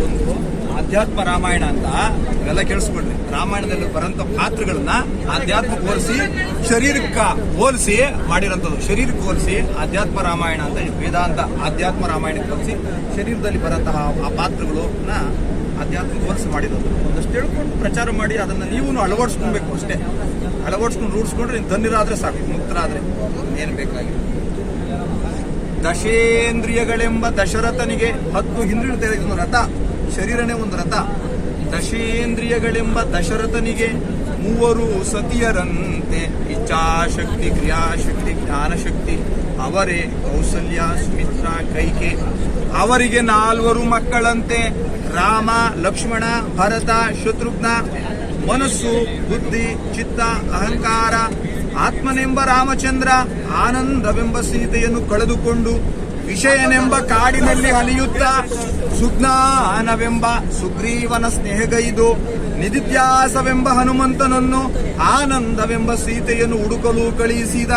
ಒಂದು ಆಧ್ಯಾತ್ಮ ರಾಮಾಯಣ ಅಂತ ಇವೆಲ್ಲ ಕೇಳಿಸ್ಕೊಂಡ್ರಿ. ರಾಮಾಯಣದಲ್ಲಿ ಬರೋಂಥ ಪಾತ್ರಗಳನ್ನ ಆಧ್ಯಾತ್ಮ ಹೋಲಿಸಿ ಶರೀರಕ್ಕೆ ಹೋಲಿಸಿ ಮಾಡಿರೋಂಥದ್ದು. ಶರೀರಕ್ಕೆ ಹೋಲಿಸಿ ಆಧ್ಯಾತ್ಮ ರಾಮಾಯಣ ಅಂತ, ವೇದಾಂತ ಆಧ್ಯಾತ್ಮ ರಾಮಾಯಣಕ್ಕೆ ಹೋಲಿಸಿ ಶರೀರದಲ್ಲಿ ಬರೋಂತಹ ಆ ಪಾತ್ರಗಳನ್ನ ಆಧ್ಯಾತ್ಮ ಹೋಲಿಸಿ ಮಾಡಿರೋದು. ಒಂದಷ್ಟು ಹೇಳ್ಕೊಂಡು ಪ್ರಚಾರ ಮಾಡಿ ಅದನ್ನು ನೀವು ಅಳವಡಿಸ್ಕೊಳ್ಬೇಕು ಅಷ್ಟೇ. ಅಳವಡಿಸ್ಕೊಂಡು ರೂಢಿಸ್ಕೊಂಡ್ರೆ ನೀವು ಧನ್ಯರಾದ್ರೆ ಸಾಕು, ಮುಕ್ತರಾದ್ರೆ ಏನು ಬೇಕಾಗಿಲ್ಲ. ದಶೇಂದ್ರಿಯಗಳೆಂಬ ದಶರಥನಿಗೆ 10 ಇಂದ್ರಿಯಗಳು ತೆಗೆದು ರಥ, ಶರೀರನೇ ಒಂದು ರಥ. ದಶೇಂದ್ರಿಯಗಳೆಂಬ ದಶರಥನಿಗೆ 3 ಸತಿಯರಂತೆ, ಇಚ್ಛಾಶಕ್ತಿ, ಕ್ರಿಯಾಶಕ್ತಿ, ಜ್ಞಾನಶಕ್ತಿ ಅವರೇ ಕೌಸಲ್ಯ, ಸುಮಿತ್ರ, ಕೈಕೆ. ಅವರಿಗೆ 4 ಮಕ್ಕಳಂತೆ, ರಾಮ, ಲಕ್ಷ್ಮಣ, ಭರತ, ಶತ್ರುಘ್ನ. ಮನಸ್ಸು, ಬುದ್ಧಿ, ಚಿತ್ತ, ಅಹಂಕಾರ, ಆತ್ಮನೆಂಬ ರಾಮಚಂದ್ರ ಆನಂದವೆಂಬ ಸೀತೆಯನ್ನು ಕಳೆದುಕೊಂಡು ವಿಷಯನೆಂಬ ಕಾಡಿನಲ್ಲಿ ಅಲಿಯುತ್ತಾ ಸುಜ್ಞಾನವೆಂಬ ಸುಗ್ರೀವನ ಸ್ನೇಹಗೈದು ನಿಧಿಧ್ಯಾಸವೆಂಬ ಹನುಮಂತನನ್ನು ಆನಂದವೆಂಬ ಸೀತೆಯನ್ನು ಹುಡುಕಲು ಕಳುಹಿಸಿದ.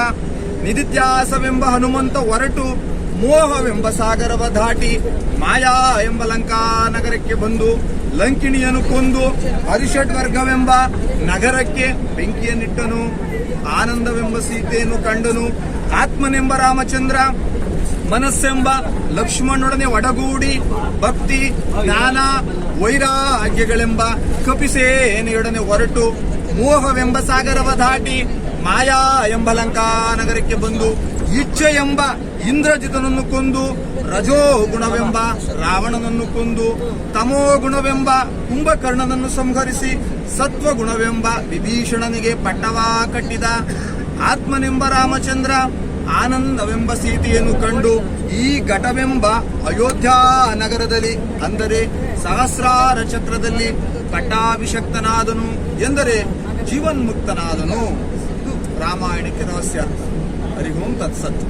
ನಿಧಿಧ್ಯಾಸವೆಂಬ ಹನುಮಂತ ಹೊರಟು ಮೋಹವೆಂಬ ಸಾಗರವ ದಾಟಿ ಮಾಯಾ ಎಂಬ ಲಂಕಾ ನಗರಕ್ಕೆ ಬಂದು ಲಂಕಿಣಿಯನ್ನು ಕೊಂದು ಹರಿಷಡ್ವರ್ಗವೆಂಬ ನಗರಕ್ಕೆ ಬೆಂಕಿಯನ್ನಿಟ್ಟನು. ಆನಂದವೆಂಬ ಸೀತೆಯನ್ನು ಕಂಡನು. ಆತ್ಮನೆಂಬ ರಾಮಚಂದ್ರ ಮನಸ್ಸೆಂಬ ಲಕ್ಷ್ಮಣನೊಡನೆ ಒಡಗೂಡಿ ಭಕ್ತಿ, ಜ್ಞಾನ, ವೈರಾಗ್ಯಗಳೆಂಬ ಕಪಿಸೇನೆಯೊಡನೆ ಹೊರಟು ಮೋಹವೆಂಬ ಸಾಗರವ ದಾಟಿ ಮಾಯಾ ಎಂಬ ಲಂಕಾ ನಗರಕ್ಕೆ ಬಂದು ಇಚ್ಛೆ ಎಂಬ ಇಂದ್ರಜಿತನನ್ನು ಕೊಂದು ರಜೋಗುಣವೆಂಬ ರಾವಣನನ್ನು ಕೊಂದು ತಮೋಗುಣವೆಂಬ ಕುಂಭಕರ್ಣನನ್ನು ಸಂಹರಿಸಿ ಸತ್ವಗುಣವೆಂಬ ವಿಭೀಷಣನಿಗೆ ಪಟ್ಟವ ಕಟ್ಟಿದ. ಆತ್ಮನೆಂಬ ರಾಮಚಂದ್ರ ಆನಂದವೆಂಬ ಸೀತೆಯನ್ನು ಕಂಡು ಈ ಘಟವೆಂಬ ಅಯೋಧ್ಯ ನಗರದಲ್ಲಿ, ಅಂದರೆ ಸಹಸ್ರಾರ ಚಕ್ರದಲ್ಲಿ ಪಟ್ಟಾಭಿಷಕ್ತನಾದನು, ಎಂದರೆ ಜೀವನ್ಮುಕ್ತನಾದನು. ಇದು ರಾಮಾಯಣಕ್ಕೆ ರಹಸ್ಯ. ಹರಿ ಓಂ ತತ್ಸತ್.